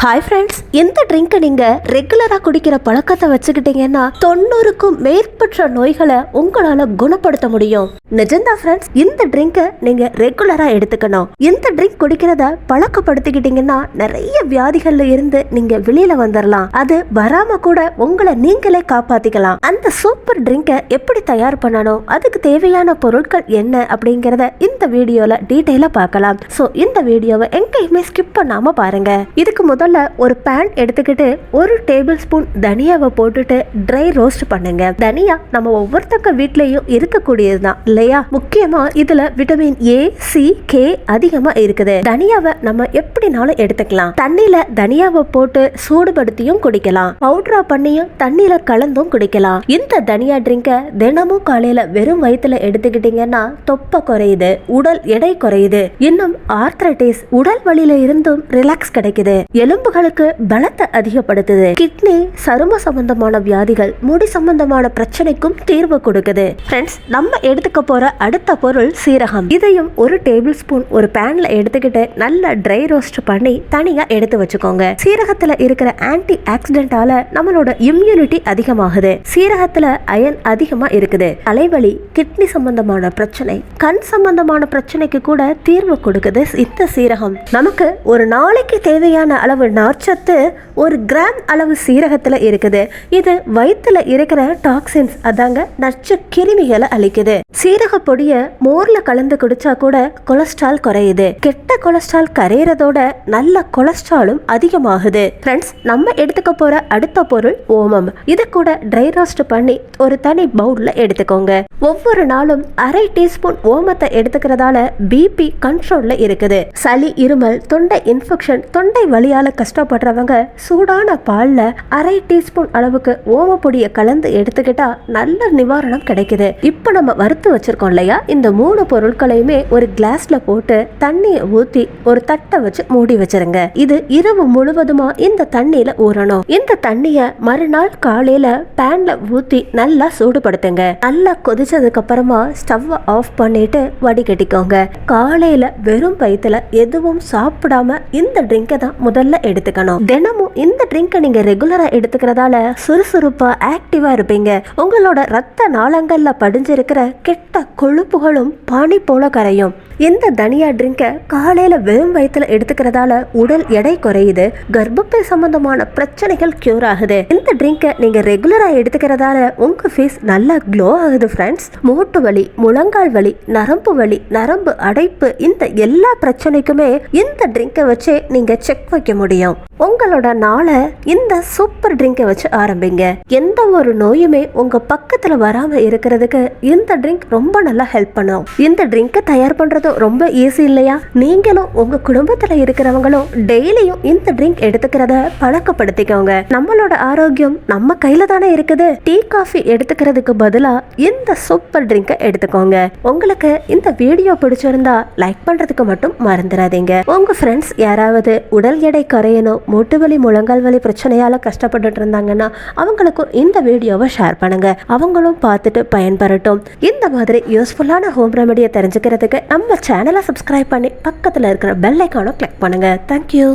Hi friends, இந்த ட்ரிங்கை நீங்கள் ரெகுலராக குடிக்கிற பழக்கத்தை வச்சுக்கிட்டீங்கன்னா 90க்கும் மேற்பட்ட நோய்களை உங்களால் குணப்படுத்த முடியும். நிஜம்தான் ஃப்ரெண்ட்ஸ், இந்த ட்ரிங்கை நீங்கள் ரெகுலராக எடுத்துக்கணும். இந்த ட்ரிங்க் குடிக்கிறத பழக்கப்படுத்திக்கிட்டீங்கன்னா நிறைய வியாதிகள்ல இருந்து நீங்கள் வெளியில வந்துடலாம். அது வராம கூட உங்களை நீங்களே காப்பாத்திக்கலாம். அந்த சூப்பர் ட்ரிங்கை எப்படி தயார் பண்ணணும், அதுக்கு தேவையான பொருட்கள் என்ன அப்படிங்கிறத இந்த வீடியோல டீட்டெயிலாக பார்க்கலாம். ஸோ இந்த வீடியோவை எங்கேயுமே ஸ்கிப் பண்ணாம பாருங்க. இதுக்கு முதல்ல ஒரு பேன் எடுத்துக்கிட்டு 1 டேபிள் ஸ்பூன் தனியாவை போட்டுட்டு ட்ரை ரோஸ்ட் பண்ணுங்க. தனியா நம்ம ஒவ்வொருத்தங்க வீட்லயும் இருக்கக்கூடியதுதான் இல்லையா? முக்கியமா இதுல விட்டமின் ஏ, சி, கே அதிகமா இருக்குது. தனியாவை நம்ம எப்படினாலும் எடுத்துக்கலாம். தண்ணியில தனியாவை போட்டு சூடுபடுத்தியும் குடிக்கலாம், பவுடரா பண்ணியும் தண்ணியில கலந்தும் குடிக்கலாம். இந்த தனியா ட்ரிங்க தினமும் காலையில வெறும் வயிற்றுல எடுத்துக்கிட்டீங்கன்னா தொப்பை குறையுது, உடல் எடை குறையுது, இன்னும் ஆர்த்ரைட்டிஸ் உடல் வலியில இருந்தும் ரிலாக்ஸ் கிடைக்குது, எலும்புகளுக்கு பலத்தை அதிகப்படுத்துது, கிட்னி சரும சம்பந்தமான வியாதிகள், முடி சம்பந்தமான பிரச்சனைக்கும் தீர்வு கொடுக்குது. ஃப்ரெண்ட்ஸ், நம்ம எடுத்துக்க போற அடுத்த பொருள் சீரகம். இதையும் 1 டேபிள் ஸ்பூன் ஒரு பேன்ல எடுத்துக்கிட்டு நல்லா ட்ரை ரோஸ்ட் பண்ணி தனியா எடுத்து வச்சுக்கோங்க. சீரகத்துல இருக்கிற ஆன்டி ஆக்சிடென்டால நம்மளோட இம்யூனிட்டி அதிகமாகுது. சீரகத்துல அயன் அதிகமா இருக்குது. தலைவலி, கிட்னி சம்பந்தமான பிரச்சனை, கண் சம்பந்தமான பிரச்சனைக்கு கூட தீர்வு கொடுக்குது இந்த சீரகம். நமக்கு ஒரு நாளைக்கு தேவையான அளவு நார்ச்சத்து 1 கிராம் அளவு சீரகத்துல இருக்குது. இது வயிற்றுல இருக்கிற டாக்ஸின்ஸ், அதாங்க நச்சு கிருமிகளை அழிக்குது. சீரக பொடிய மோர்ல கலந்து குடிச்சா கூட கொலஸ்ட்ரால் குறையுது. கெட்ட கொலஸ்ட்ரால் கரையிறதோட நல்ல கொலஸ்ட்ராலும் அதிகமாகுது. ஃப்ரெண்ட்ஸ், நம்ம எடுத்துக்க போற அடுத்த பொருள் ஓமம். இதை கூட ட்ரை ரோஸ்ட் பண்ணி ஒரு தனி பவுல்ல எடுத்துக்கோங்க. ஒவ்வொரு நாளும் அரை டீஸ்பூன் ஓமத்தை எடுத்துக்கிறதால பிபி கண்ட்ரோல்ல இருக்குது. சளி, இருமல், தொண்டை இன்ஃபெக்ஷன், தொண்டை வலியால கஷ்டப்படுறவங்க சூடான பால்ல அரை டீஸ்பூன் அளவுக்கு ஓம பொடியை கலந்து எடுத்துக்கிட்டா நல்ல நிவாரணம் கிடைக்குது. இப்போ நம்ம வறுத்து வச்சிருக்கோம் இல்லையா, இந்த 3 பொருட்களையுமே ஒரு கிளாஸ்ல போட்டு தண்ணியை ஊத்தி ஒரு தட்டை வச்சு மூடி வச்சிருங்க. இது இரவு முழுவதுமா இந்த தண்ணியில ஊறணும். இந்த தண்ணிய மறுநாள் காலையில பேன்ல ஊத்தி நல்லா சூடுபடுத்துங்க. நல்லா கொதிச்சதுக்கு அப்புறமா ஸ்டவ் ஆஃப் பண்ணிட்டு வடிகட்டிக்கோங்க. காலையில வெறும் வயிற்றுல எதுவும் சாப்பிடாம இந்த ட்ரிங்கை தான் முதல்ல எடுத்துக்கணும். தினமும் இந்த ட்ரிங்கை நீங்க ரெகுலரா எடுத்துக்கிறதால சுறுசுறுப்பா ஆக்டிவா இருப்பீங்க. உங்களோட ரத்த நாளங்கள்ல படிஞ்சிருக்கிற கெட்ட கொழுப்புகளும் பானி போல கரையும். இந்த தனியா ட்ரிங்கை காலையில வெறும் வயிற்றுல எடுத்துக்கிறதால உடல் எடை குறையுது, கர்ப்பப்பை சம்பந்தமான பிரச்சனைகள் கியூர் ஆகுது. இந்த ட்ரிங்கை நீங்க ரெகுலரா எடுத்துக்கிறதால உங்க ஃபேஸ் நல்லா க்ளோ ஆகுது. ஃப்ரெண்ட்ஸ், மூட்டு வலி, முழங்கால் வலி, நரம்பு வலி, நரம்பு அடைப்பு, இந்த எல்லா பிரச்சனைக்குமே இந்த ட்ரிங்கை வச்சு நீங்க செக் வைக்க முடியும். உங்களோட நாளை இந்த சூப்பர் ட்ரிங்கை வச்சு ஆரம்பிங்க. எந்த ஒரு நோயுமே உங்க பக்கத்துல வராம இருக்கிறதுக்கு இந்த ட்ரிங்க் ரொம்ப நல்லா ஹெல்ப் பண்ணும். இந்த ட்ரிங்கை தயார் பண்றது ரொம்ப ஈஸி இல்லையா? நீங்களும் உங்க குடும்பத்துல இருக்கிறவங்களும் டெய்லியும் இந்த ட்ரிங்க் எடுத்துக்கிறத பழக்கப்படுத்திக்கோங்க. நம்மளோட ஆரோக்கியம் நம்ம கையில தானே இருக்குது. டீ, காஃபி எடுத்துக்கிறதுக்கு பதிலா இந்த சூப்பர் ட்ரிங்கை எடுத்துக்கோங்க. உங்களுக்கு இந்த வீடியோ பிடிச்சிருந்தா லைக் பண்றதுக்கு மட்டும் மறந்துடாதீங்க. உங்க ஃப்ரெண்ட்ஸ் யாராவது உடல் எடை குறையணும், மூட்டு வலி, முழங்கால் வலி பிரச்சனையால கஷ்டப்பட்டு இருந்தாங்கன்னா அவங்களுக்கும் இந்த வீடியோவை ஷேர் பண்ணுங்க. அவங்களும் பார்த்துட்டு பயன்பெறட்டும். இந்த மாதிரி யூஸ்ஃபுல்லான ஹோம் ரெமெடியை தெரிஞ்சுக்கிறதுக்கு நம்ம சேனலை சப்ஸ்கிரைப் பண்ணி பக்கத்தில் இருக்கிற பெல் ஐக்கானை கிளிக் பண்ணுங்க. தேங்க்யூ.